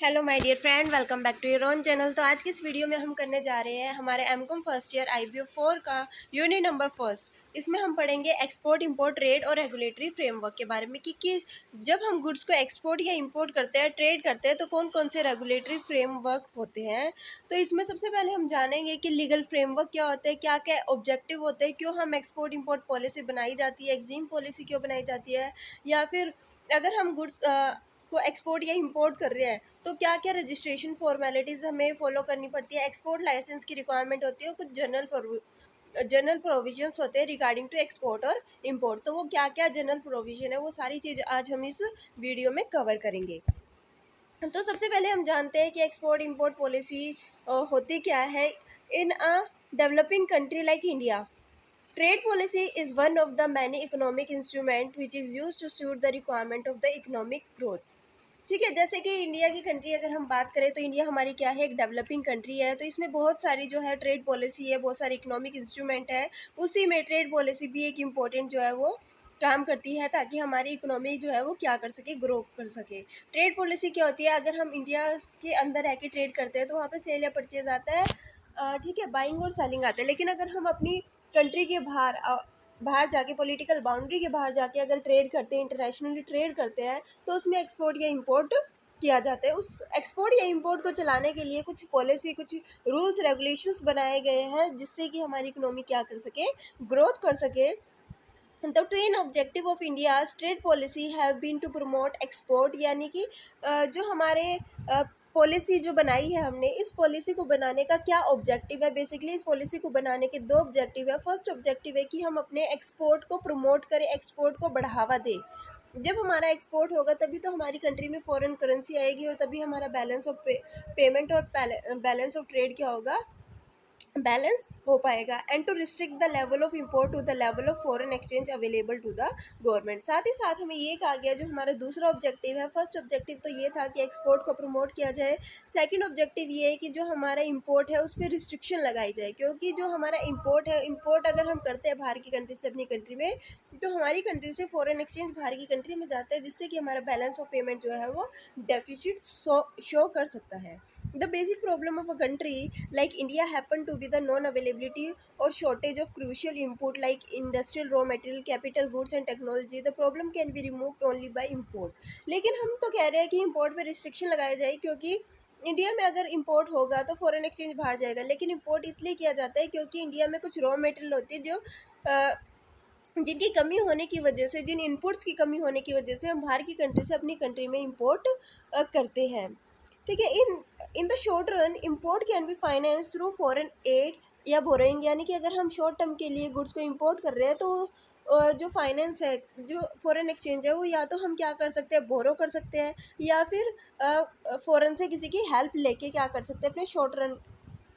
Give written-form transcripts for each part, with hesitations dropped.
Hello my dear friend, welcome back to your own channel. तो आज की इस वीडियो में हम करने जा रहे हैं हमारे एमकॉम फर्स्ट ईयर IBO 4 का यूनिट नंबर फर्स्ट। इसमें हम पढ़ेंगे एक्सपोर्ट इंपोर्ट ट्रेड और रेगुलेटरी फ्रेमवर्क के बारे में कि जब हम गुड्स को एक्सपोर्ट या इंपोर्ट करते हैं, ट्रेड करते हैं, तो कौन कौन से रेगुलेटरी फ्रेमवर्क होते हैं। तो इसमें सबसे पहले हम जानेंगे कि लीगल फ्रेमवर्क क्या होते हैं, क्या क्या ऑब्जेक्टिव होते हैं, क्यों हम एक्सपोर्ट इंपोर्ट पॉलिसी बनाई जाती है, एग्जिम पॉलिसी क्यों बनाई जाती है, या फिर अगर हम गुड्स को एक्सपोर्ट या इंपोर्ट कर रहे हैं तो क्या क्या रजिस्ट्रेशन फॉर्मेलिटीज़ हमें फॉलो करनी पड़ती है, एक्सपोर्ट लाइसेंस की रिक्वायरमेंट होती है, कुछ जनरल प्रोविजंस होते हैं रिगार्डिंग टू एक्सपोर्ट और इंपोर्ट। तो वो क्या क्या जनरल प्रोविजन है, वो सारी चीज़ आज हम इस वीडियो में कवर करेंगे। तो सबसे पहले हम जानते हैं कि एक्सपोर्ट इंपोर्ट पॉलिसी होती क्या है। In a developing country like India, trade policy is one of the many economic instrument which is used to suit the requirement of the economic growth। ठीक है, जैसे कि इंडिया की कंट्री अगर हम बात करें तो इंडिया हमारी क्या है, एक डेवलपिंग कंट्री है। तो इसमें बहुत सारी जो है ट्रेड पॉलिसी है, बहुत सारी इकोनॉमिक इंस्ट्रूमेंट है। उसी में ट्रेड पॉलिसी भी एक इम्पोर्टेंट जो है वो काम करती है, ताकि हमारी इकोनॉमी जो है वो क्या कर सके, ग्रो कर सके। ट्रेड पॉलिसी क्या होती है, अगर हम इंडिया के अंदर रह के ट्रेड करते हैं तो वहाँ पे सेल या परचेज आता है, ठीक है, बाइंग और सेलिंग आता है। लेकिन अगर हम अपनी कंट्री के बाहर जाके, पॉलिटिकल बाउंड्री के बाहर जाके अगर ट्रेड करते हैं, इंटरनेशनली ट्रेड करते हैं, तो उसमें एक्सपोर्ट या इंपोर्ट किया जाता है। उस एक्सपोर्ट या इंपोर्ट को चलाने के लिए कुछ पॉलिसी, कुछ रूल्स रेगुलेशंस बनाए गए हैं, जिससे कि हमारी इकोनॉमी क्या कर सके, ग्रोथ कर सके। The twin objective of India trade policy have been to promote export, यानी कि जो हमारे पॉलिसी जो बनाई है हमने, इस पॉलिसी को बनाने का क्या ऑब्जेक्टिव है। बेसिकली इस पॉलिसी को बनाने के दो ऑब्जेक्टिव है। फर्स्ट ऑब्जेक्टिव है कि हम अपने एक्सपोर्ट को प्रमोट करें, एक्सपोर्ट को बढ़ावा दें। जब हमारा एक्सपोर्ट होगा तभी तो हमारी कंट्री में फॉरेन करेंसी आएगी, और तभी हमारा बैलेंस ऑफ पेमेंट और बैलेंस ऑफ ट्रेड क्या होगा, बैलेंस हो पाएगा। And to restrict the level of import to the level of foreign exchange available to the government. साथ ही साथ हमें ये कहा गया, जो हमारा दूसरा ऑब्जेक्टिव है, फर्स्ट ऑब्जेक्टिव तो ये था कि एक्सपोर्ट को प्रमोट किया जाए। सेकंड ऑब्जेक्टिव ये है कि जो हमारा इंपोर्ट है उस पर रिस्ट्रिक्शन लगाई जाए, क्योंकि जो हमारा इंपोर्ट है, इंपोर्ट अगर हम करते हैं बाहर की कंट्री से अपनी कंट्री में, तो हमारी कंट्री से फॉरेन एक्सचेंज बाहर की कंट्री में जाता है, जिससे कि हमारा बैलेंस ऑफ पेमेंट जो है वो डेफिसिट शो कर सकता है। The basic problem of a country like India happen to be the non-availability or shortage of crucial input like industrial raw material, capital goods and technology. The problem can be removed only by import। लेकिन हम तो कह रहे हैं कि import पे restriction लगाया जाए, क्योंकि इंडिया में अगर इंपोर्ट होगा तो फॉरेन एक्सचेंज बाहर जाएगा। लेकिन इंपोर्ट इसलिए किया जाता है क्योंकि इंडिया में कुछ रॉ मटेरियल होती है जो जिनकी कमी होने की वजह से, जिन इनपुट्स की कमी होने की वजह से हम बाहर की कंट्री से अपनी कंट्री में इंपोर्ट करते हैं। ठीक है, in the short run import can be finance through foreign add या बोरोइंग, यानी कि अगर हम शॉर्ट टर्म के लिए गुड्स को इंपोर्ट कर रहे हैं तो जो फाइनेंस है, जो फॉरेन एक्सचेंज है, वो या तो हम क्या कर सकते हैं, बोरो कर सकते हैं, या फिर फॉरेन से किसी की हेल्प लेके क्या कर सकते हैं, अपने शॉर्ट रन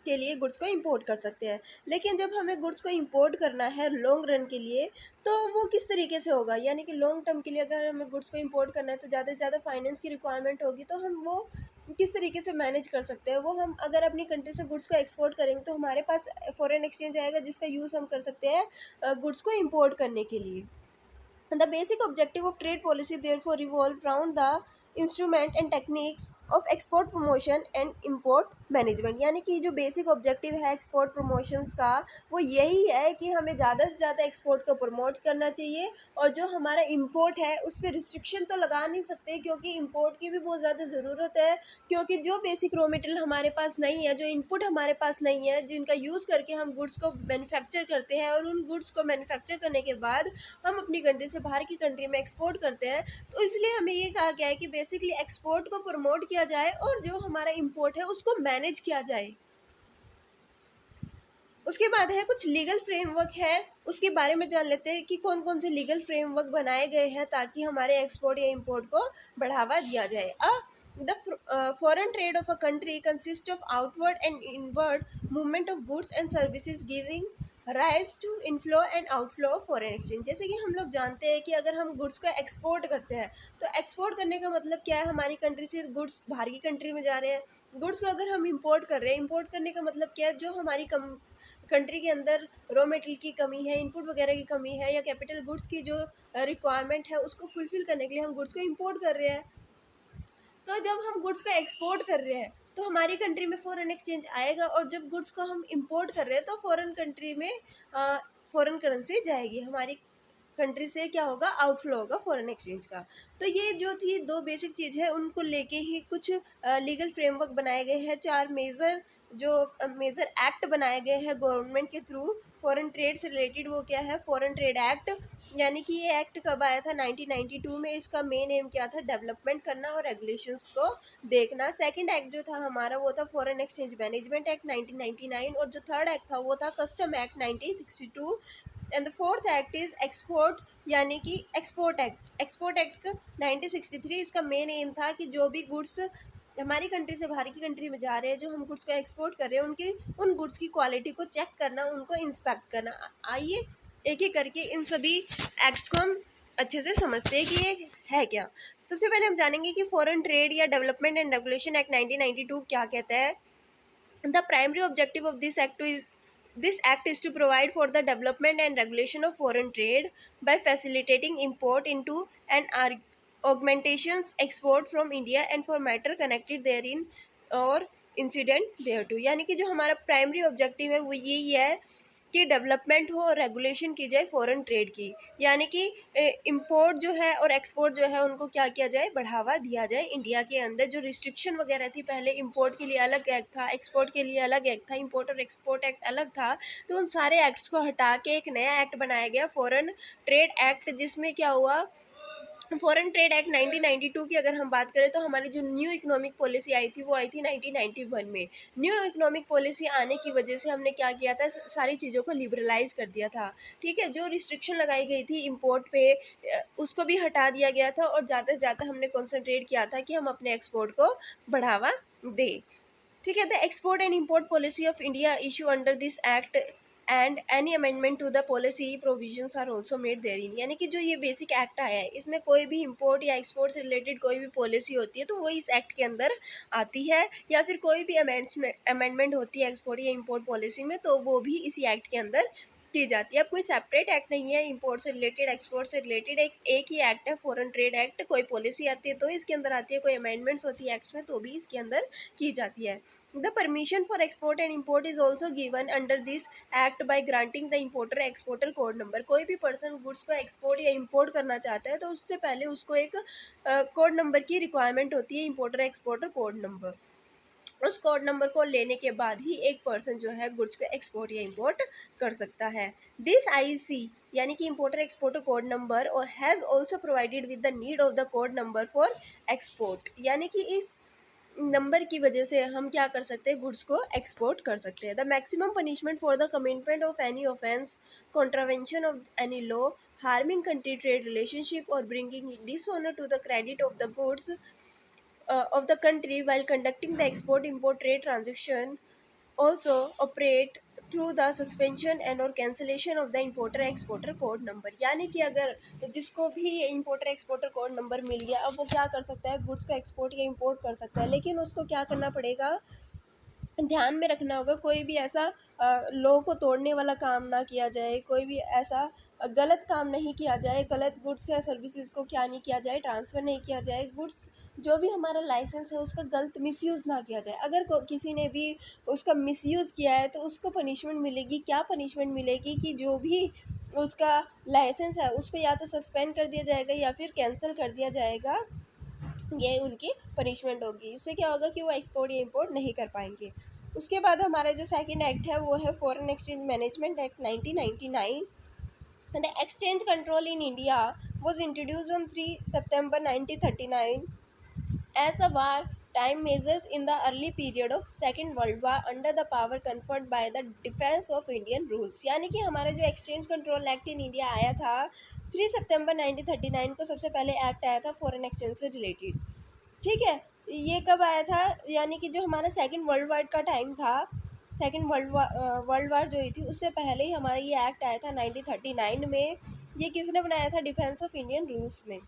के लिए गुड्स को इंपोर्ट कर सकते हैं। लेकिन जब हमें गुड्स को इंपोर्ट करना है लॉन्ग रन के लिए, तो वो किस तरीके से होगा, यानी कि लॉन्ग टर्म के लिए अगर हमें गुड्स को इंपोर्ट करना है तो ज़्यादा से ज़्यादा फाइनेंस की रिक्वायरमेंट होगी। तो हम वो किस तरीके से मैनेज कर सकते हैं, वो हम अगर अपनी कंट्री से गुड्स को एक्सपोर्ट करेंगे तो हमारे पास फॉरेन एक्सचेंज आएगा, जिसका यूज़ हम कर सकते हैं गुड्स को इंपोर्ट करने के लिए। The basic objective of trade policy therefore revolve around the instrument and techniques of export promotion and import management। यानी कि जो बेसिक ऑब्जेक्टिव है एक्सपोर्ट प्रमोशंस का, वो यही है कि हमें ज़्यादा से ज़्यादा एक्सपोर्ट को प्रमोट करना चाहिए, और जो हमारा इंपोर्ट है उस पर रिस्ट्रिक्शन तो लगा नहीं सकते, क्योंकि इंपोर्ट की भी बहुत ज़्यादा ज़रूरत है। क्योंकि जो बेसिक रॉ मटेरियल हमारे पास नहीं है, जो इनपुट हमारे पास नहीं है, जिनका यूज़ करके हम गुड्स को मैन्युफैक्चर करते हैं, और उन गुड्स को मैन्युफैक्चर करने के बाद हम अपनी कंट्री से बाहर की कंट्री में एक्सपोर्ट करते हैं, तो इसलिए हमें ये कहा गया है कि बेसिकली एक्सपोर्ट को प्रमोट किया जाए और जो हमारा इंपोर्ट है उसको मैनेज किया जाए। उसके बाद है कुछ लीगल फ्रेमवर्क है, उसके बारे में जान लेते हैं कि कौन कौन से लीगल फ्रेमवर्क बनाए गए हैं ताकि हमारे एक्सपोर्ट या इंपोर्ट को बढ़ावा दिया जाए। The foreign trade of a country consist of outward and inward movement of goods and services giving rise to inflow and outflow of foreign exchange. जैसे कि हम लोग जानते हैं कि अगर हम गुड्स को एक्सपोर्ट करते हैं, तो एक्सपोर्ट करने का मतलब क्या है, हमारी कंट्री से गुड्स बाहर की कंट्री में जा रहे हैं। गुड्स को अगर हम इंपोर्ट कर रहे हैं, इंपोर्ट करने का मतलब क्या है, जो हमारी कंट्री के अंदर रॉ मटेरियल की कमी है, इनपुट वगैरह की कमी है, या कैपिटल गुड्स की जो रिक्वायरमेंट है उसको फुलफिल करने के लिए हम गुड्स को इंपोर्ट कर रहे हैं। तो तो जब हम गुड्स को एक्सपोर्ट कर रहे हैं तो हमारी कंट्री में फॉरेन एक्सचेंज आएगा, और जब गुड्स को हम इंपोर्ट कर रहे हैं तो फॉरेन कंट्री में फॉरेन करेंसी जाएगी, हमारी कंट्री से क्या होगा, आउटफ्लो होगा फॉरेन एक्सचेंज का। तो ये जो थी दो बेसिक चीज़ है, उनको लेके ही कुछ लीगल फ्रेमवर्क बनाए गए हैं, चार मेजर एक्ट बनाए गए हैं गवर्नमेंट के थ्रू फॉरेन ट्रेड से रिलेटेड। वो क्या है, फॉरेन ट्रेड एक्ट, यानी कि ये एक्ट कब आया था, 1992 में। इसका मेन एम क्या था, डेवलपमेंट करना और रेगुलेशंस को देखना। सेकंड एक्ट जो था हमारा वो था फॉरेन एक्सचेंज मैनेजमेंट एक्ट 1999, और जो थर्ड एक्ट था वो था custom act 1962, and the fourth act is export, यानी कि एक्सपोर्ट एक्ट 1963। इसका मेन एम था कि जो भी गुड्स हमारी कंट्री से बाहर की कंट्री में जा रहे हैं, जो हम गुड्स को एक्सपोर्ट कर रहे हैं, उनकी उन गुड्स की क्वालिटी को चेक करना, उनको इंस्पेक्ट करना। आइए एक एक करके इन सभी एक्ट्स को हम अच्छे से समझते हैं कि ये है क्या। सबसे पहले हम जानेंगे कि फॉरेन ट्रेड या डेवलपमेंट एंड रेगुलेशन एक्ट 1992 क्या कहता है। The primary objective of this act is to provide for the development and regulation of foreign trade by facilitating import into and augmentations export from India and for matter connected therein or incident thereto। यानी कि जो हमारा primary objective है वो यही है कि development हो और रेगुलेशन की जाए फॉरेन ट्रेड की, यानी कि इंपोर्ट जो है और एक्सपोर्ट जो है उनको क्या किया जाए, बढ़ावा दिया जाए। इंडिया के अंदर जो रिस्ट्रिक्शन वगैरह थी, पहले इंपोर्ट के लिए अलग एक्ट था, एक्सपोर्ट के लिए अलग एक्ट था, इंपोर्ट और एक्सपोर्ट एक्ट अलग था, तो उन सारे एक्ट्स को हटा के एक नया एक्ट बनाया गया, फॉरेन ट्रेड एक्ट। जिसमें क्या हुआ, फॉरेन ट्रेड एक्ट 1992 की अगर हम बात करें तो हमारी जो न्यू इकोनॉमिक पॉलिसी आई थी वो आई थी 1991 में। न्यू इकोनॉमिक पॉलिसी आने की वजह से हमने क्या किया था, सारी चीज़ों को लिबरलाइज कर दिया था। ठीक है, जो रिस्ट्रिक्शन लगाई गई थी इंपोर्ट पे उसको भी हटा दिया गया था, और ज़्यादा से ज़्यादा हमने कॉन्सेंट्रेट किया था कि हम अपने एक्सपोर्ट को बढ़ावा दें। ठीक है, the export and import policy of India issue under this act and any amendment to the policy provisions are also made therein. यानी कि जो ये बेसिक एक्ट आया है, इसमें कोई भी इंपोर्ट या एक्सपोर्ट से रिलेटेड कोई भी पॉलिसी होती है तो वो इस एक्ट के अंदर आती है, या फिर कोई भी अमेंडमेंट होती है एक्सपोर्ट या इंपोर्ट पॉलिसी में तो वो भी इसी एक्ट के अंदर की जाती है। अब कोई सेपरेट एक्ट नहीं है इंपोर्ट से रिलेटेड एक्सपोर्ट से रिलेटेड, एक ही एक्ट है फॉरेन ट्रेड एक्ट। कोई पॉलिसी आती है तो इसके अंदर आती है, कोई अमेंडमेंट्स होती है एक्ट्स में तो भी इसके अंदर की जाती है। The permission for export and import is also given under this act by granting the importer exporter code number। कोई भी पर्सन गुड्स को एक्सपोर्ट या इंपोर्ट करना चाहता है तो उससे पहले उसको एक कोड नंबर की रिक्वायरमेंट होती है, इंपोर्टर एक्सपोर्टर कोड नंबर। उस कोड नंबर को लेने के बाद ही एक पर्सन जो है गुड्स को एक्सपोर्ट या इंपोर्ट कर सकता है। दिस IEC यानी कि इंपोर्टर एक्सपोर्टर कोड नंबर और has also provided with the need of the code number for export. यानी कि इस नंबर की वजह से हम क्या कर सकते हैं, गुड्स को एक्सपोर्ट कर सकते हैं। The maximum punishment for the commitment of any offence, contravention of any law, harming country trade relationship और bringing dishonour to the credit of the goods of the country while conducting the export-import trade transaction also operate through the suspension and or cancellation of the importer-exporter code number। यानी कि अगर जिसको भी importer exporter code number मिल गया, अब वो क्या कर सकता है, गुड्स का एक्सपोर्ट या इंपोर्ट कर सकता है, लेकिन उसको क्या करना पड़ेगा, ध्यान में रखना होगा कोई भी ऐसा लॉ को तोड़ने वाला काम ना किया जाए, कोई भी ऐसा गलत काम नहीं किया जाए, गलत गुड्स या सर्विसेज को क्या नहीं किया जाए, ट्रांसफ़र नहीं किया जाए, गुड्स जो भी हमारा लाइसेंस है उसका गलत मिसयूज़ ना किया जाए। अगर किसी ने भी उसका मिसयूज़ किया है तो उसको पनिशमेंट मिलेगी। क्या पनिशमेंट मिलेगी कि जो भी उसका लाइसेंस है उसको या तो सस्पेंड कर दिया जाएगा या फिर कैंसिल कर दिया जाएगा, ये उनकी पनिशमेंट होगी। इससे क्या होगा कि वो एक्सपोर्ट या इंपोर्ट नहीं कर पाएंगे। उसके बाद हमारा जो सेकंड एक्ट है वो है foreign exchange management act 1999। The exchange control in India was introduced on 3 September 1939 as a war time measures in the early period of Second World War under the power conferred by the Defense of Indian Rules। यानी कि हमारा जो exchange control act in India आया था 3 सितंबर 1939 को, सबसे पहले act आया था फॉरेन एक्सचेंज से रिलेटेड। ठीक है, ये कब आया था, यानी कि जो हमारा सेकंड वर्ल्ड वार का टाइम था, सेकंड वर्ल्ड वार जो हुई थी उससे पहले ही हमारा ये एक्ट आया था 1939 में। ये किसने बनाया था, डिफेंस ऑफ इंडियन रूल्स ने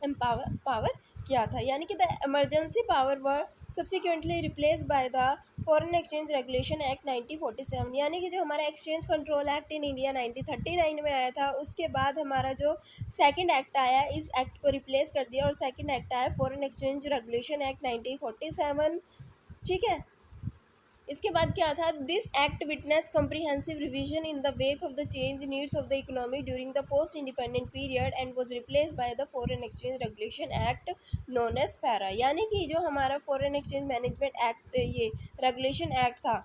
पावर किया था। यानी कि the emergency power were subsequently replace by the foreign exchange regulation act 1947, यानी कि जो हमारा exchange control act in India 1939 में आया था, उसके बाद हमारा जो सेकंड एक्ट आया इस एक्ट को रिप्लेस कर दिया और सेकंड एक्ट आया फॉरेन एक्सचेंज रेगुलेशन एक्ट 1947। ठीक है, इसके बाद क्या था, this act witness comprehensive revision in the wake of the change needs of the economy during the post independent period and was replace by the foreign exchange regulation act known as FERA. यानी कि जो हमारा foreign exchange management act, ये regulation act था,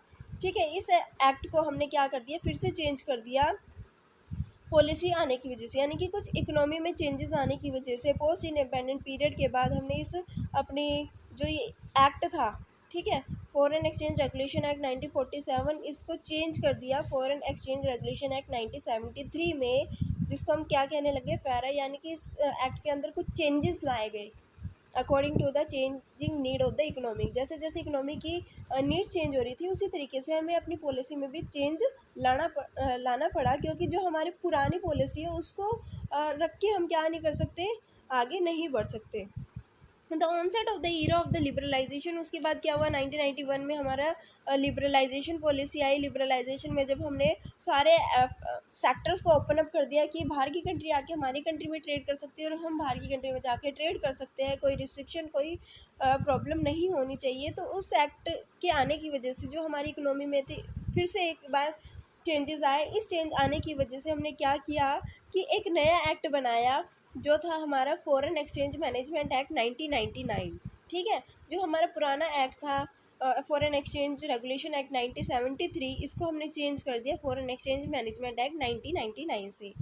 ठीक है, इस act को हमने क्या कर दिया, फिर से चेंज कर दिया पॉलिसी आने की वजह से, यानी कि कुछ इकोनॉमी में चेंजेस आने की वजह से पोस्ट इंडिपेंडेंट पीरियड के बाद हमने इस अपनी जो ये एक्ट था, ठीक है, फॉरेन एक्सचेंज रेगुलेशन एक्ट 1947, इसको चेंज कर दिया फॉरेन एक्सचेंज रेगुलेशन एक्ट 1973 में, जिसको हम क्या कहने लगे, फैरा। यानी कि इस एक्ट के अंदर कुछ चेंजेस लाए गए according to the changing need of the economy. जैसे जैसे इकोनॉमी की नीड्स चेंज हो रही थी, उसी तरीके से हमें अपनी पॉलिसी में भी चेंज लाना पड़ा, क्योंकि जो हमारी पुरानी पॉलिसी है उसको रख के हम क्या नहीं कर सकते, आगे नहीं बढ़ सकते। The onset of the era of the liberalization, उसके बाद क्या हुआ, 1991 में हमारा लिबरलाइजेशन पॉलिसी आई। लिबरलाइजेशन में जब हमने सारे सेक्टर्स को ओपन अप कर दिया कि बाहर की कंट्री आके हमारी कंट्री में ट्रेड कर सकती है और हम बाहर की कंट्री में जाके ट्रेड कर सकते हैं, कोई रिस्ट्रिक्शन, कोई प्रॉब्लम नहीं होनी चाहिए। तो उस एक्ट के आने की वजह से जो हमारी इकोनॉमी में थी, फिर से एक बार चेंजेस आए। इस चेंज आने की वजह से हमने क्या किया कि एक नया एक्ट बनाया, जो था हमारा फॉरेन एक्सचेंज मैनेजमेंट एक्ट 1999। ठीक है, जो हमारा पुराना एक्ट था फॉरेन एक्सचेंज रेगुलेशन एक्ट 1973, इसको हमने चेंज कर दिया फॉरेन एक्सचेंज मैनेजमेंट एक्ट 1999 से।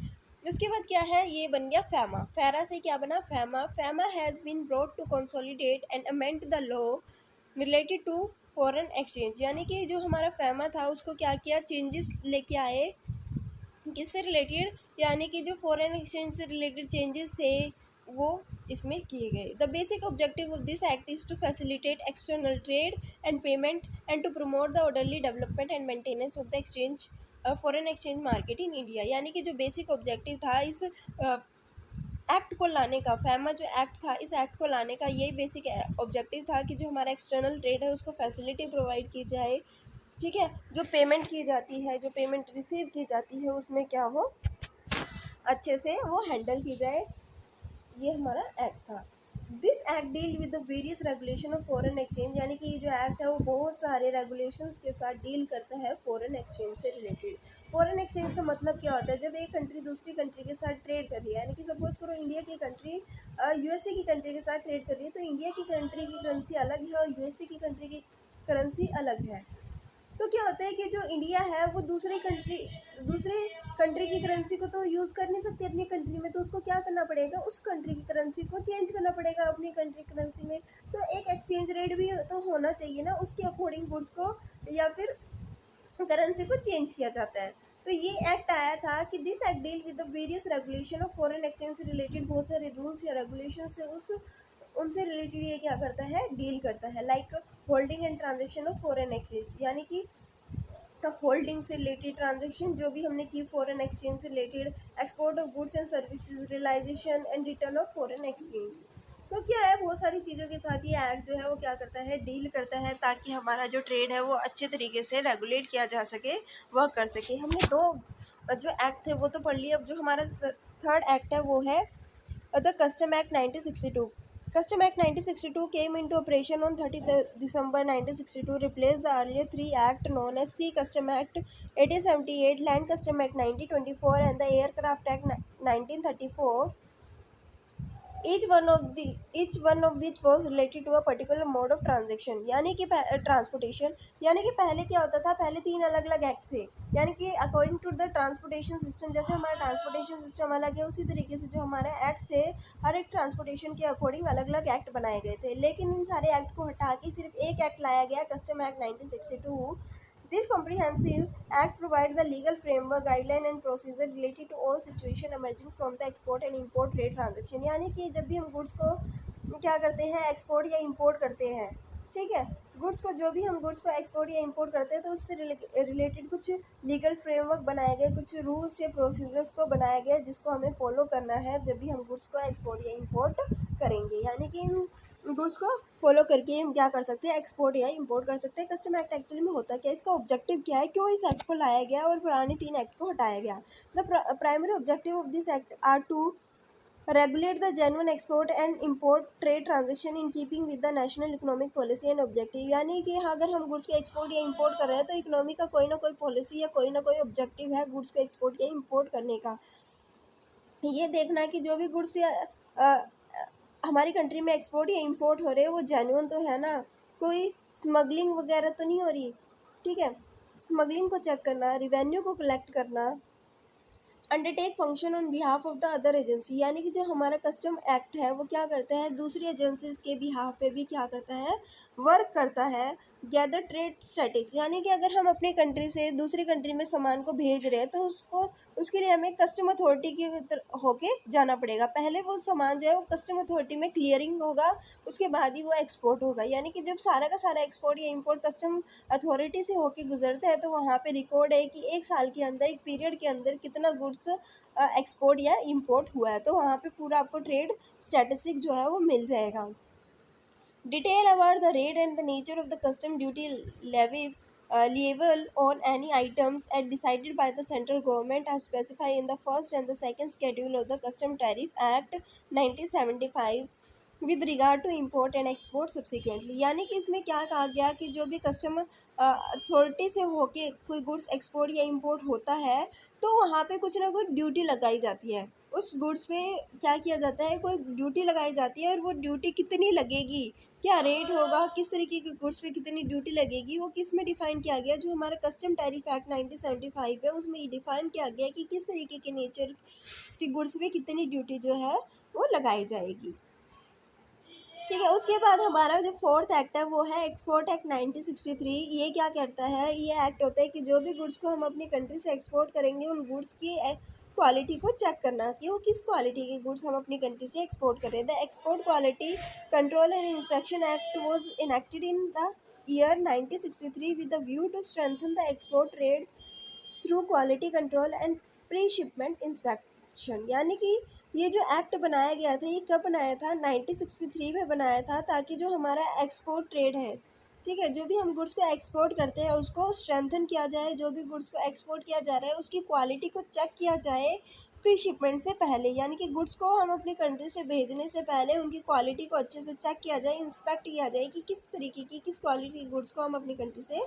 उसके बाद क्या है, ये बन गया फैमा। फैरा से क्या बना, FEMA. FEMA has been brought to consolidate and amend the law related to foreign exchange. यानी कि जो हमारा फैमा था उसको क्या किया, चेंजेस लेके आए, किससे रिलेटेड, यानी कि जो फॉरेन एक्सचेंज से रिलेटेड चेंजेस थे वो इसमें किए गए। The basic objective of this act is to facilitate external trade and payment and to promote the orderly development and maintenance of the exchange foreign exchange market in India. यानी कि जो basic objective था इस act को लाने का, फैमा जो act था, इस एक्ट को लाने का यही बेसिक ऑब्जेक्टिव था कि जो हमारा एक्सटर्नल ट्रेड है उसको फैसिलिटी प्रोवाइड की जाए। ठीक है, जो पेमेंट की जाती है, जो पेमेंट रिसीव की जाती है, उसमें क्या हो, अच्छे से वो हैंडल की जाए। ये हमारा एक्ट था। This act deal with the various regulation of foreign exchange. यानी कि ये जो एक्ट है वो बहुत सारे रेगुलेशंस के साथ डील करता है फॉरेन एक्सचेंज से रिलेटेड। फॉरेन एक्सचेंज का मतलब क्या होता है, जब एक कंट्री दूसरी कंट्री के साथ ट्रेड कर रही है, यानी कि सपोज करो इंडिया की कंट्री यूएसए की कंट्री के साथ ट्रेड कर रही है, तो इंडिया की कंट्री की करेंसी अलग है और यूएसए की कंट्री की करेंसी अलग है। तो क्या होता है कि जो इंडिया है वो दूसरे कंट्री की करेंसी को तो यूज़ कर नहीं सकती अपनी कंट्री में, तो उसको क्या करना पड़ेगा, उस कंट्री की करेंसी को चेंज करना पड़ेगा अपनी कंट्री करेंसी में। तो एक एक्सचेंज रेट भी तो होना चाहिए ना, उसके अकॉर्डिंग गुड्स को या फिर करेंसी को चेंज किया जाता है। तो ये एक्ट आया था कि this act deal with the various regulation of foreign exchange से रिलेटेड बहुत सारे रूल्स या रेगुलेशन से उनसे रिलेटेड ये क्या करता है, डील करता है। Like holding and transaction of foreign exchange, यानी कि होल्डिंग से रिलेटेड ट्रांजेक्शन जो भी हमने की फॉरेन एक्सचेंज से related, export of goods and services, realisation and return of foreign exchange. So क्या है, बहुत सारी चीज़ों के साथ ये एक्ट जो है वो क्या करता है, डील करता है, ताकि हमारा जो ट्रेड है वो अच्छे तरीके से रेगुलेट किया जा सके, वह कर सके। हमने दो जो एक्ट थे वो तो पढ़ लिए। अब जो हमारा थर्ड एक्ट है वो है the custom act 1962। Custom Act 1962 came into operation on 30 December 1962, replaced the earlier three acts known as Sea Custom Act 1878, Land Custom Act 1924, and the Aircraft Act 1934. each one of which was related to a particular mode of transaction, यानी कि transportation. यानी कि पहले क्या होता था, पहले तीन अलग अलग एक्ट थे, यानी कि according to the transportation system, जैसे हमारा ट्रांसपोर्टेशन सिस्टम अलग है उसी तरीके से जो हमारे एक्ट थे हर एक ट्रांसपोर्टेशन के अकॉर्डिंग अलग अलग एक्ट बनाए गए थे। लेकिन इन सारे एक्ट को हटा के सिर्फ एक एक्ट लाया गया, custom act 1962। This comprehensive act provides the legal framework, guideline and procedure related to all situation emerging from the export and import trade transaction। यानी कि जब भी हम गुड्स को क्या करते हैं, एक्सपोर्ट या इंपोर्ट करते हैं, ठीक है, गुड्स को जो भी हम गुड्स को एक्सपोर्ट या इंपोर्ट करते हैं तो उससे रिलेटेड कुछ लीगल फ्रेमवर्क बनाए गए, कुछ रूल्स या प्रोसीजर्स को बनाया गया जिसको हमें फॉलो करना है जब भी हम गुड्स को एक्सपोर्ट या इंपोर्ट करेंगे। यानी कि इन गुड्स को फॉलो करके हम क्या कर सकते हैं, एक्सपोर्ट या इंपोर्ट कर सकते हैं। कस्टम एक्ट एक्चुअली में होता क्या है, इसका ऑब्जेक्टिव क्या है, क्यों इस एक्ट को लाया गया और पुराने 3 एक्ट को हटाया गया। The primary objective of this act are to regulate the genuine export and import trade transaction in keeping with the national economic policy and objective। यानी कि अगर हम गुड्स के एक्सपोर्ट या इंपोर्ट कर रहे हैं तो इकोनॉमी का कोई ना कोई पॉलिसी या कोई ना कोई ऑब्जेक्टिव है गुड्स के एक्सपोर्ट या इंपोर्ट करने का। ये देखना कि जो भी गुड्स या हमारी कंट्री में एक्सपोर्ट या इंपोर्ट हो रहे हैं वो जेन्युइन तो है ना, कोई स्मगलिंग वगैरह तो नहीं हो रही। ठीक है, स्मगलिंग को चेक करना, रिवेन्यू को कलेक्ट करना, undertake function on behalf of the other agency. यानी कि जो हमारा कस्टम एक्ट है वो क्या करता है, दूसरी एजेंसीज के बिहाफ पे भी क्या करता है, वर्क करता है। गैदर ट्रेड स्टैटिक्स, यानी कि अगर हम अपनी कंट्री से दूसरी कंट्री में सामान को भेज रहे हैं तो उसके लिए हमें कस्टम अथॉरिटी के होके जाना पड़ेगा। पहले वो सामान जो है वो कस्टम अथॉरिटी में क्लियरिंग होगा, उसके बाद ही वो एक्सपोर्ट होगा। यानी कि जब सारा का सारा एक्सपोर्ट या इंपोर्ट कस्टम अथॉरिटी से होके गुजरता है तो वहाँ पे रिकॉर्ड है कि एक साल के अंदर, एक पीरियड के अंदर कितना गुड्स एक्सपोर्ट या इंपोर्ट हुआ है। तो वहाँ पे पूरा आपको ट्रेड स्टैटिस्टिक जो है वो मिल जाएगा। Detail about the rate and the nature of the custom duty leviable on any items as decided by the central government are specified in the first and the second schedule of the Custom Tariff Act 1975 with regard to import and export subsequently. यानी कि इसमें क्या कहा गया कि जो भी custom authority से होके कोई गुड्स एक्सपोर्ट या इंपोर्ट होता है तो वहाँ पे कुछ ना कुछ ड्यूटी लगाई जाती है। उस गुड्स पे क्या किया जाता है, कोई ड्यूटी लगाई जाती है और वो ड्यूटी कितनी लगेगी, क्या रेट होगा, किस तरीके के गुड्स पे कितनी ड्यूटी लगेगी, वो किस में डिफाइन किया गया। जो हमारा कस्टम टैरिफ एक्ट 1975 है उसमें ये डिफाइन किया गया कि किस तरीके के नेचर की गुड्स पे कितनी ड्यूटी जो है वो लगाई जाएगी। ठीक है, उसके बाद हमारा जो फोर्थ एक्ट है वो है एक्सपोर्ट एक्ट 1963। ये क्या कहता है, ये एक्ट होता है कि जो भी गुड्स को हम अपनी कंट्री से एक्सपोर्ट करेंगे उन गुड्स की क्वालिटी को चेक करना कि वो किस क्वालिटी के गुड्स हम अपनी कंट्री से एक्सपोर्ट करें। The export quality control and inspection act was enacted in the year 1963 with the view to strengthen the export trade through quality control and pre shipment inspection. यानी कि ये जो act बनाया गया था ये कब बनाया था, 1963 में बनाया था, ताकि जो हमारा एक्सपोर्ट ट्रेड है, ठीक है, जो भी हम गुड्स को एक्सपोर्ट करते हैं उसको स्ट्रेंथन किया जाए, जो भी गुड्स को एक्सपोर्ट किया जा रहा है उसकी क्वालिटी को चेक किया जाए प्री शिपमेंट से पहले। यानी कि गुड्स को हम अपनी कंट्री से भेजने से पहले उनकी क्वालिटी को अच्छे से चेक किया जाए, इंस्पेक्ट किया जाए कि किस तरीके की, किस क्वालिटी की गुड्स को हम अपनी कंट्री से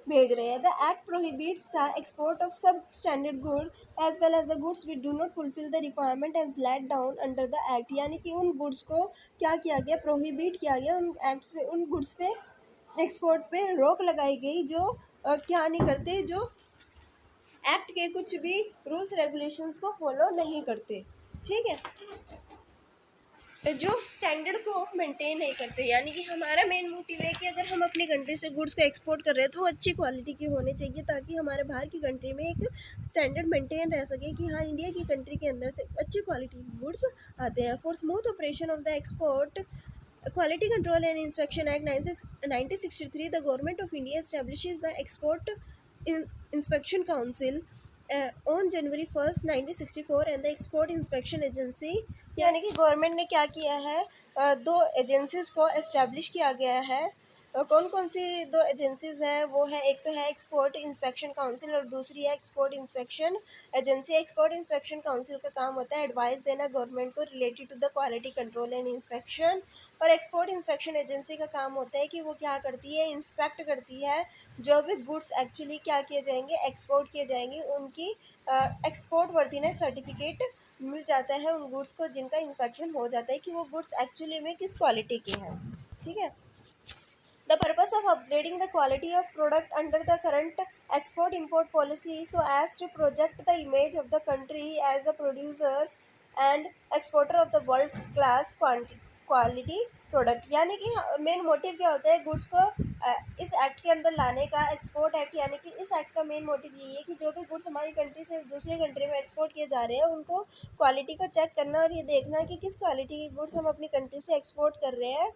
भेज रहे हैं। The act prohibits the export of substandard good as well as the goods which do not fulfil the requirement as laid down under the act. यानी कि उन गुड्स को क्या किया गया, प्रोहिबिट किया गया, उन एक्ट्स पे, उन गुड्स पे एक्सपोर्ट पे रोक लगाई गई जो क्या नहीं करते, जो एक्ट के कुछ भी रूल्स रेगुलेशंस को फॉलो नहीं करते। ठीक है, जो स्टैंडर्ड को मेंटेन नहीं करते। यानी कि हमारा मेन मोटिव है कि अगर हम अपनी कंट्री से गुड्स को एक्सपोर्ट कर रहे हैं तो वो अच्छी क्वालिटी के होने चाहिए ताकि हमारे बाहर की कंट्री में एक स्टैंडर्ड मेंटेन रह सके कि हाँ इंडिया की कंट्री के अंदर से अच्छी क्वालिटी के गुड्स आते हैं। For smooth operation of the export quality control and inspection act 1963 the government of India establishes the export inspection council on January 1, 1964 and the export inspection agency. यानी कि गवर्नमेंट ने क्या किया है, दो एजेंसीज को एस्टेब्लिश किया गया है। कौन कौन सी दो एजेंसीज हैं, वो है, एक तो है एक्सपोर्ट इंस्पेक्शन काउंसिल और दूसरी है export inspection agency. Export inspection council का काम होता है एडवाइस देना गवर्नमेंट को related to the quality control and inspection, और एक्सपोर्ट इंस्पेक्शन एजेंसी का काम होता है कि वो क्या करती है, इंस्पेक्ट करती है जो भी गुड्स एक्चुअली क्या किए जाएंगे, एक्सपोर्ट किए जाएंगे, उनकी एक्सपोर्ट वर्दीनेस सर्टिफिकेट मिल जाता है उन गुड्स को जिनका इंस्पेक्शन हो जाता है कि वो गुड्स एक्चुअली में किस क्वालिटी के हैं। ठीक है, the purpose of upgrading the quality of product under the current export-import policy so as to project the image of the country as the producer and exporter of the world-class quality product. यानी कि main motive क्या होता है goods को इस act के अंदर लाने का, एक्सपोर्ट एक्ट। यानी कि इस एक्ट का मेन मोटिव यही है कि जो भी गुड्स हमारी कंट्री से दूसरी कंट्री में एक्सपोर्ट किए जा रहे हैं उनको क्वालिटी को चेक करना और ये देखना कि किस क्वालिटी की गुड्स हम अपनी कंट्री से एक्सपोर्ट कर रहे हैं।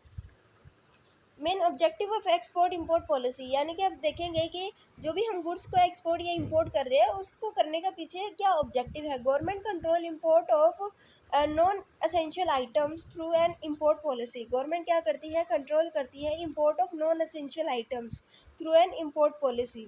Main objective of export import policy, यानी कि अब देखेंगे कि जो भी हम गुड्स को एक्सपोर्ट या इंपोर्ट कर रहे हैं उसको करने का पीछे क्या ऑब्जेक्टिव है। Government control import of non essential items through an import policy. Government क्या करती है, कंट्रोल करती है import of non essential items through an import policy.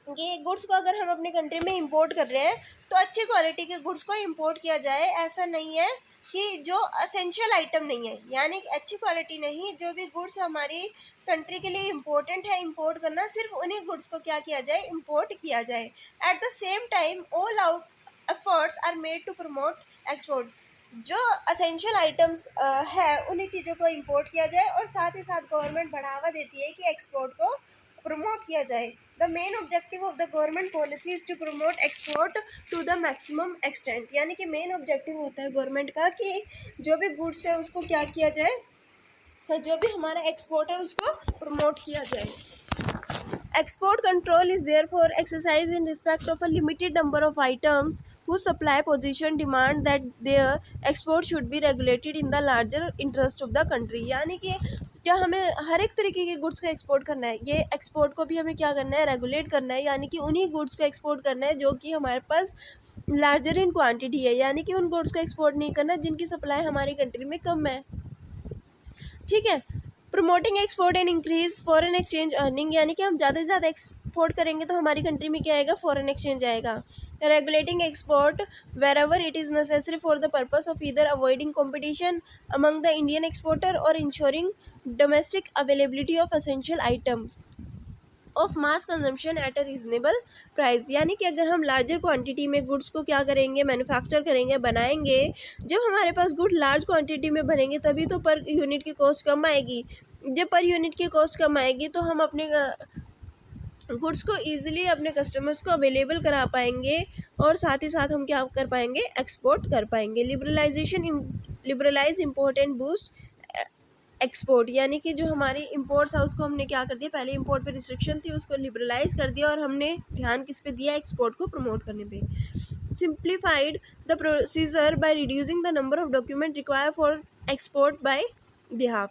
कि गुड्स को अगर हम अपनी कंट्री में इंपोर्ट कर रहे हैं तो अच्छी क्वालिटी के गुड्स को इंपोर्ट किया जाए। ऐसा नहीं है कि जो असेंशियल आइटम नहीं है, यानी अच्छी क्वालिटी नहीं, जो भी गुड्स हमारी कंट्री के लिए इम्पोर्टेंट है इंपोर्ट करना, सिर्फ उन्हीं गुड्स को क्या किया जाए, इंपोर्ट किया जाए। At the same time all out efforts are made to promote export. जो असेंशियल आइटम्स है उन्हीं चीज़ों को इंपोर्ट किया जाए और साथ ही साथ गवर्नमेंट बढ़ावा देती है कि एक्सपोर्ट को प्रमोट किया जाए। The main objective of the government policy is to promote export to the maximum extent. यानी कि मेन ऑब्जेक्टिव होता है गवर्नमेंट का कि जो भी गुड्स है उसको क्या किया जाए, जो भी हमारा एक्सपोर्ट है उसको प्रमोट किया जाए। Export control is therefore exercised in respect of a limited number of items whose supply position demand that their export should be regulated in the larger interest of the country। यानी कि क्या हमें हर एक तरीके के goods को export करना है, ये एक्सपोर्ट को भी हमें क्या करना है, रेगुलेट करना है। यानी कि उन्हीं गुड्स को एक्सपोर्ट करना है जो कि हमारे पास लार्जर इन क्वांटिटी है, यानी कि उन गुड्स को एक्सपोर्ट नहीं करना जिनकी सप्लाई हमारी कंट्री में कम है। ठीक है। Promoting export and increase foreign exchange earning, यानी कि हम ज़्यादा से ज़्यादा एक्सपोर्ट करेंगे तो हमारी कंट्री में क्या आएगा, फॉरेन एक्सचेंज आएगा। Regulating export wherever it is necessary for the purpose of either avoiding competition among the Indian exporter और ensuring domestic availability of essential item of mass consumption at a reasonable price. यानी कि अगर हम larger quantity में goods को क्या करेंगे, manufacture करेंगे, बनाएंगे, जब हमारे पास गुड लार्ज क्वांटिटी में बनेंगे तभी तो पर यूनिट की कॉस्ट कम आएगी। जब पर यूनिट की कॉस्ट कम आएगी तो हम अपने गुड्स को ईजिली अपने कस्टमर्स को अवेलेबल करा पाएंगे और साथ ही साथ हम क्या कर पाएंगे, एक्सपोर्ट कर पाएंगे। Liberalise import and boost export, यानी कि जो हमारी इंपोर्ट था उसको हमने क्या कर दिया, पहले इंपोर्ट पे रिस्ट्रिक्शन थी उसको लिबरलाइज कर दिया और हमने ध्यान किस पे दिया, एक्सपोर्ट को प्रमोट करने पे। Simplified the procedure by reducing the number of document require for export bye behalf.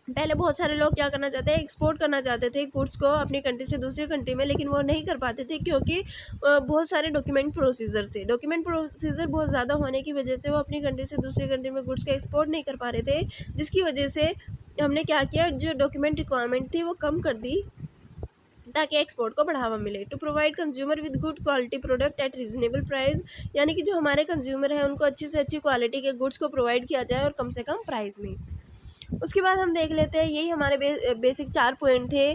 पहले बहुत सारे लोग क्या करना चाहते हैं, एक्सपोर्ट करना चाहते थे गुड्स को अपनी कंट्री से दूसरी कंट्री में, लेकिन वो नहीं कर पाते थे क्योंकि बहुत सारे डॉक्यूमेंट प्रोसीजर थे। डॉक्यूमेंट प्रोसीजर बहुत ज़्यादा होने की वजह से वो अपनी कंट्री से दूसरी कंट्री में गुड्स को एक्सपोर्ट नहीं कर पा रहे थे, जिसकी वजह से हमने क्या किया, जो डॉक्यूमेंट रिक्वायरमेंट थी वो कम कर दी ताकि एक्सपोर्ट को बढ़ावा मिले। To provide consumer with good quality product at reasonable price, यानी कि जो हमारे कंज्यूमर है उनको अच्छी से अच्छी क्वालिटी के गुड्स को प्रोवाइड किया जाए और कम से कम प्राइस में। उसके बाद हम देख लेते हैं, यही हमारे बेसिक 4 पॉइंट थे,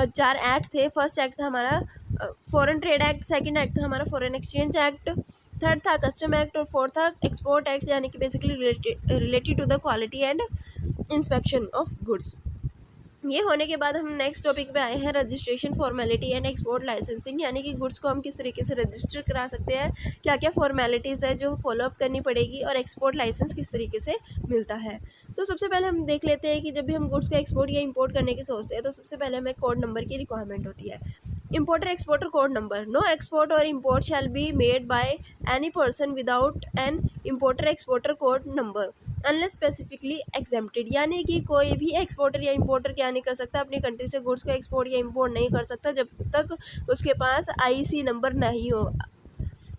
4 एक्ट थे। फर्स्ट एक्ट था हमारा foreign trade act, second act था हमारा फॉरेन एक्सचेंज एक्ट, थर्ड था कस्टम एक्ट और फोर्थ था एक्सपोर्ट एक्ट, यानी कि basically related to the quality and inspection of goods. ये होने के बाद हम नेक्स्ट टॉपिक पे आए हैं, registration formality and export licensing, यानी कि गुड्स को हम किस तरीके से रजिस्टर करा सकते हैं, क्या क्या फॉर्मेलिटीज़ है जो फॉलोअप करनी पड़ेगी और एक्सपोर्ट लाइसेंस किस तरीके से मिलता है। तो सबसे पहले हम देख लेते हैं कि जब भी हम गुड्स को एक्सपोर्ट या इंपोर्ट करने की सोचते हैं तो सबसे पहले हमें कोड नंबर की रिक्वायरमेंट होती है। Importer exporter code number, no export और import shall be made by any person without an importer exporter code number unless specifically exempted, यानी कि कोई भी एक्सपोर्टर या इंपोर्टर क्या नहीं कर सकता, अपनी कंट्री से गुड्स को एक्सपोर्ट या इंपोर्ट नहीं कर सकता जब तक उसके पास आईसी नंबर नहीं हो।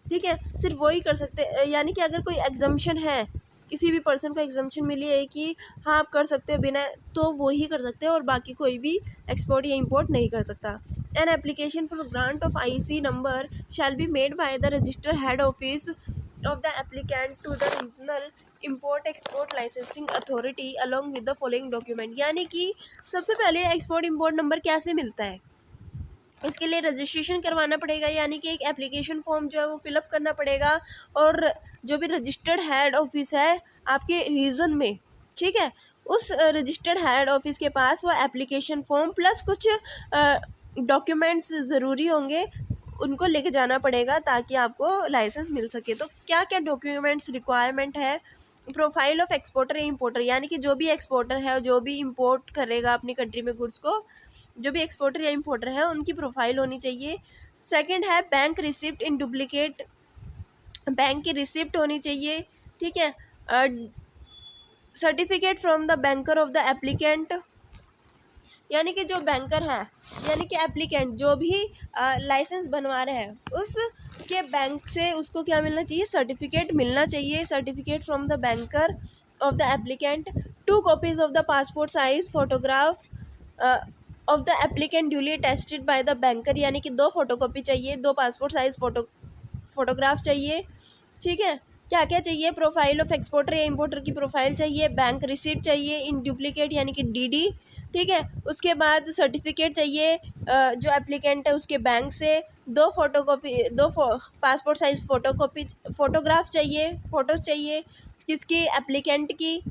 ठीक है, सिर्फ वही कर सकते, यानी कि अगर कोई एग्जम्पशन है, किसी भी पर्सन को एग्जम्पशन मिली है कि हाँ आप कर सकते हो बिना, तो वो ही कर सकते हैं और बाकी कोई भी एक्सपोर्ट या इंपोर्ट नहीं कर सकता। An application for grant of IC number shall be made by the register head office of the applicant to the regional import export licensing authority along with the following document, यानी कि सबसे पहले export import number कैसे मिलता है, इसके लिए registration करवाना पड़ेगा, यानी कि एक एप्लीकेशन फॉर्म जो है वो फिलअप करना पड़ेगा और जो भी रजिस्टर्ड हेड ऑफिस है आपके रीजन में, ठीक है, उस रजिस्टर्ड हेड ऑफिस के पास वो एप्लीकेशन फॉर्म प्लस कुछ डॉक्यूमेंट्स ज़रूरी होंगे, उनको लेके जाना पड़ेगा ताकि आपको लाइसेंस मिल सके। तो क्या क्या डॉक्यूमेंट्स रिक्वायरमेंट है, प्रोफाइल ऑफ एक्सपोर्टर या इंपोर्टर, यानी कि जो भी एक्सपोर्टर है जो भी इंपोर्ट करेगा अपनी कंट्री में गुड्स को, जो भी एक्सपोर्टर या इंपोर्टर है उनकी प्रोफाइल होनी चाहिए। सेकंड है bank receipt in duplicate, bank की रिसिप्ट होनी चाहिए। ठीक है, certificate from the banker of the applicant, यानी कि जो बैंकर है, यानी कि एप्लीकेंट जो भी लाइसेंस बनवा रहे हैं, उसके बैंक से उसको क्या मिलना चाहिए, सर्टिफिकेट मिलना चाहिए, certificate from the banker of the applicant, 2 copies of the passport size photograph of the applicant duly tested by the banker, यानी कि 2 फोटोकॉपी चाहिए, 2 पासपोर्ट साइज फोटोग्राफ चाहिए। ठीक है, क्या क्या चाहिए, प्रोफाइल ऑफ एक्सपोर्टर या इम्पोर्टर की प्रोफाइल चाहिए, बैंक रिसिप्ट चाहिए इन डुप्लीकेट यानी कि डीडी। ठीक है, उसके बाद सर्टिफिकेट चाहिए जो एप्लीकेंट है उसके बैंक से, 2 फोटोकॉपी, 2 पासपोर्ट साइज फोटोग्राफ चाहिए, फोटोज चाहिए किसकी, एप्लीकेंट की।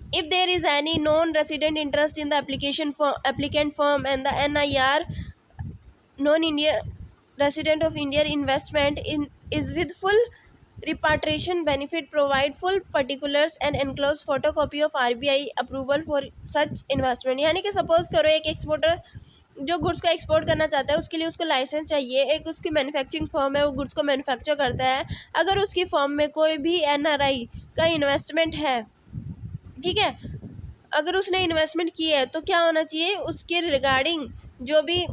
If there is any non-resident interest in the applicant firm and the NIR, non-India resident of India investment in is with full repatriation benefit, provide full particulars and enclose photocopy of RBI approval for such investment। यानी कि suppose करो एक exporter जो goods को export करना चाहता है, उसके लिए उसको लाइसेंस चाहिए, एक उसकी मैन्युफैक्चरिंग फर्म है, वो गुड्स को मैन्युफैक्चर करता है, अगर उसकी फर्म में कोई भी NRI का इन्वेस्टमेंट है, ठीक है, अगर उसने इन्वेस्टमेंट की है तो क्या होना चाहिए उसके रिगार्डिंग, जो भी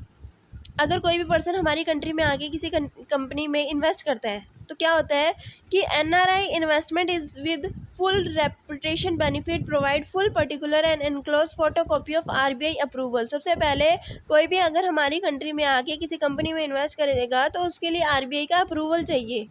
अगर कोई भी पर्सन हमारी कंट्री में आके किसी कंपनी में इन्वेस्ट करता है तो क्या होता है कि NRI investment is with full reputation benefit, provide full particular and enclose photo copy of RBI approval. सबसे पहले कोई भी अगर हमारी कंट्री में आके किसी कंपनी में इन्वेस्ट करेगा तो उसके लिए RBI का अप्रूवल चाहिए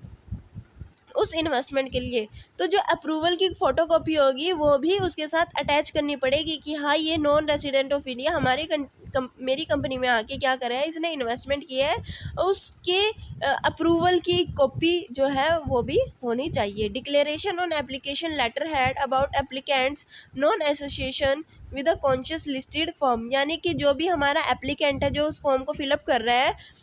उस इन्वेस्टमेंट के लिए, तो जो अप्रूवल की फ़ोटोकॉपी होगी वो भी उसके साथ अटैच करनी पड़ेगी कि हाँ ये नॉन रेजिडेंट ऑफ इंडिया हमारी मेरी कंपनी में आके क्या करा है, इसने इन्वेस्टमेंट किया है, उसके अप्रूवल की कॉपी जो है वो भी होनी चाहिए। Declaration on application letter head about applicant's non association with a conscious listed form, यानी कि जो भी हमारा एप्लीकेंट है जो उस फॉर्म को फिलअप कर रहा है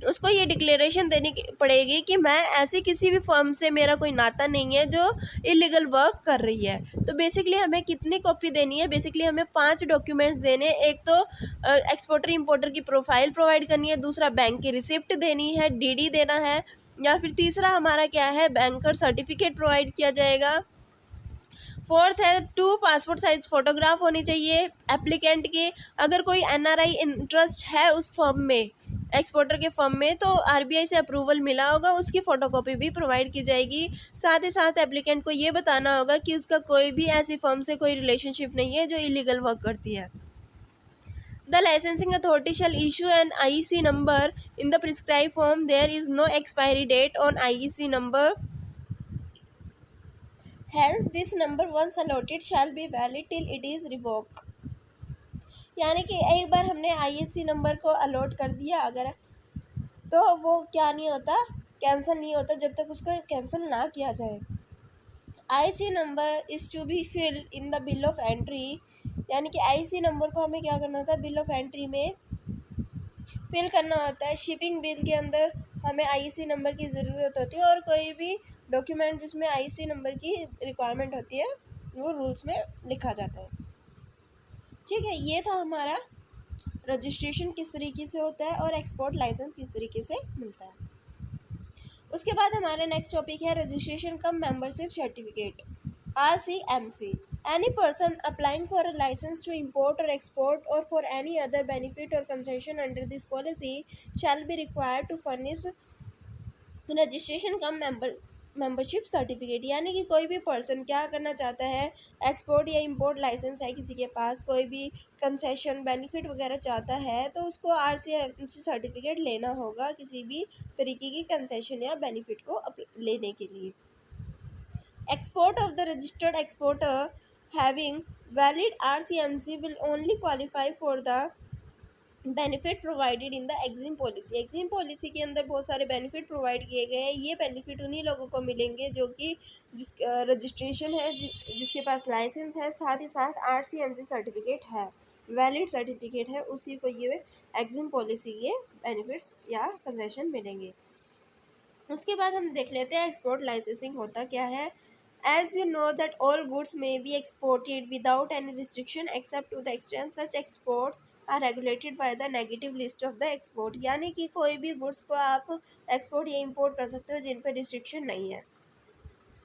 उसको ये डिक्लेरेशन देनी पड़ेगी कि मैं ऐसी किसी भी फर्म से मेरा कोई नाता नहीं है जो इलीगल वर्क कर रही है। तो बेसिकली हमें कितनी कॉपी देनी है, बेसिकली हमें 5 डॉक्यूमेंट्स देने, एक तो एक्सपोर्टर इंपोर्टर की प्रोफाइल प्रोवाइड करनी है, दूसरा बैंक की रिसिप्ट देनी है, डीडी देना है, या फिर तीसरा हमारा क्या है, बैंकर सर्टिफिकेट प्रोवाइड किया जाएगा। फोर्थ है 2 पासपोर्ट साइज फोटोग्राफ होनी चाहिए एप्लीकेंट की, अगर कोई NRI इंटरेस्ट है उस फर्म में, एक्सपोर्टर के फर्म में, तो RBI से अप्रूवल मिला होगा, उसकी फ़ोटोकॉपी भी प्रोवाइड की जाएगी। साथ ही साथ एप्लीकेंट को ये बताना होगा कि उसका कोई भी ऐसी फर्म से कोई रिलेशनशिप नहीं है जो इलीगल वर्क करती है। The licensing authority shall issue an IEC number in the prescribed form. There is no expiry date on IEC number. Hence, this number once allotted shall be valid till it is revoked। यानी कि एक बार हमने IEC number को allot कर दिया अगर, तो वो क्या नहीं होता, कैंसिल नहीं होता जब तक उसको कैंसिल ना किया जाए। IEC number is to be filled in the bill of entry, यानी कि IEC नंबर को हमें क्या करना होता है, बिल ऑफ एंट्री में फिल करना होता है। शिपिंग बिल के अंदर हमें IEC नंबर की ज़रूरत होती है, और कोई भी डॉक्यूमेंट जिसमें IEC नंबर की रिक्वायरमेंट होती है वो रूल्स में लिखा जाता है। ठीक है, ये था हमारा रजिस्ट्रेशन किस तरीके से होता है और एक्सपोर्ट लाइसेंस किस तरीके से मिलता है। उसके बाद हमारा नेक्स्ट टॉपिक है registration cum membership certificate, RCMC। Any person applying for a license to import or export or for any other benefit or concession under this policy shall be required to furnish registration cum membership certificate, यानी कि कोई भी person क्या करना चाहता है, export या import licence है किसी के पास, कोई भी कंसेशन बेनिफिट वगैरह चाहता है तो उसको RCMC सर्टिफिकेट लेना होगा किसी भी तरीके की कंसेशन या बेनिफिट को लेने के लिए। Export of the registered exporter having valid RCMC will only qualify for the benefit provided in the EXIM policy. EXIM policy के अंदर बहुत सारे बेनिफिट प्रोवाइड किए गए हैं, ये बेनिफिट उन्हीं लोगों को मिलेंगे जो कि जिस रजिस्ट्रेशन है, जिसके पास लाइसेंस है, साथ ही साथ RCMC सर्टिफिकेट है, वैलिड सर्टिफिकेट है, उसी को ये एग्जिम पॉलिसी के बेनिफिट्स या कंसेशन मिलेंगे। उसके बाद हम देख लेते हैं एक्सपोर्ट लाइसेंसिंग होता क्या है। As you know that all goods may be exported without any restriction except to the extent such exports are regulated by the negative list of the export, यानी कि कोई भी गुड्स को आप एक्सपोर्ट या इंपोर्ट कर सकते हो जिन पर रिस्ट्रिक्शन नहीं है।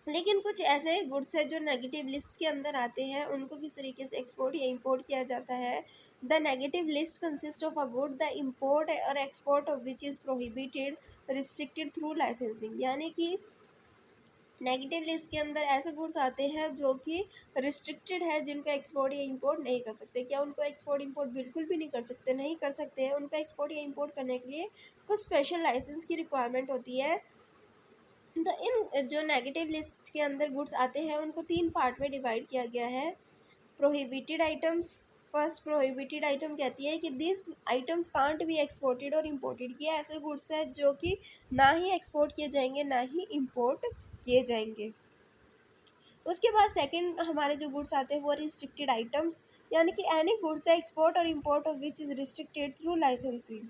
लेकिन कुछ ऐसे गुड्स है जो नेगेटिव लिस्ट के अंदर आते हैं, उनको किस तरीके से एक्सपोर्ट या इंपोर्ट किया जाता है। The negative list consist of a good the import और export of which is prohibited restricted through licensing. यानी कि नेगेटिव लिस्ट के अंदर ऐसे गुड्स आते हैं जो कि रिस्ट्रिक्टेड है, जिनका एक्सपोर्ट या इंपोर्ट नहीं कर सकते। क्या उनको एक्सपोर्ट इंपोर्ट बिल्कुल भी नहीं कर सकते? नहीं कर सकते हैं। उनका एक्सपोर्ट या इंपोर्ट करने के लिए कुछ स्पेशल लाइसेंस की रिक्वायरमेंट होती है। तो इन जो नेगेटिव लिस्ट के अंदर गुड्स आते हैं उनको 3 पार्ट में डिवाइड किया गया है। Prohibited items. First prohibited item कहती है कि this items can't be exported और इम्पोर्टेड। ये ऐसे गुड्स हैं जो कि ना ही एक्सपोर्ट किए जाएंगे ना ही इम्पोर्ट किए जाएंगे। उसके बाद सेकंड हमारे जो गुड्स आते हैं वो रिस्ट्रिक्टेड आइटम्स, यानी कि एनी गुड्स है एक्सपोर्ट और import of which is restricted through licensing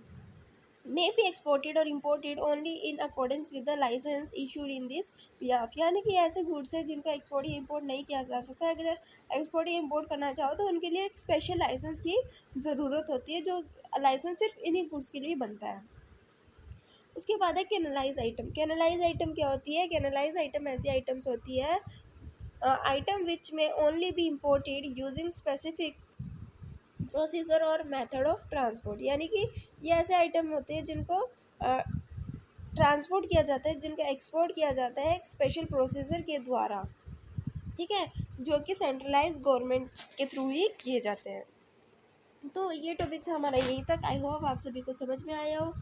may be exported or imported only in accordance with the license issued in this behalf। यानी कि ऐसे गुड्स है जिनका एक्सपोर्ट या इंपोर्ट नहीं किया जा सकता। अगर एक्सपोर्ट या इंपोर्ट करना चाहो तो उनके लिए एक स्पेशल लाइसेंस की ज़रूरत होती है, जो लाइसेंस सिर्फ इन्हीं गुड्स के लिए बनता है। उसके बाद है कैनलाइज आइटम। कैनलाइज आइटम क्या होती है? कैनलाइज आइटम ऐसी आइटम्स होती है आइटम विच में only be imported using specific procedure और मेथड ऑफ ट्रांसपोर्ट। यानी कि ये ऐसे आइटम होते हैं जिनको ट्रांसपोर्ट किया जाता है, जिनका एक्सपोर्ट किया जाता है एक स्पेशल प्रोसीजर के द्वारा, ठीक है, जो कि सेंट्रलाइज गवर्नमेंट के थ्रू ही किए जाते हैं। तो ये टॉपिक था हमारा यहीं तक। आई होप आप सभी को समझ में आया हो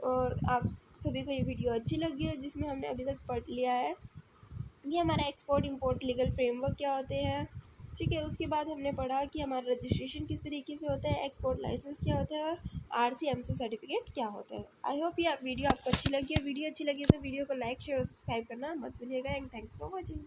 और आप सभी को ये वीडियो अच्छी लगी हो, जिसमें हमने अभी तक पढ़ लिया है ये हमारा एक्सपोर्ट इंपोर्ट लीगल फ्रेमवर्क क्या होते हैं, ठीक है। उसके बाद हमने पढ़ा कि हमारा रजिस्ट्रेशन किस तरीके से होता है, एक्सपोर्ट लाइसेंस क्या होता है और RCMC सर्टिफिकेट क्या होता है। आई होप ये वीडियो आपको अच्छी लगी है। वीडियो अच्छी लगी तो वीडियो को लाइक शेयर और सब्सक्राइब करना मत भूलिएगा। And thanks for watching.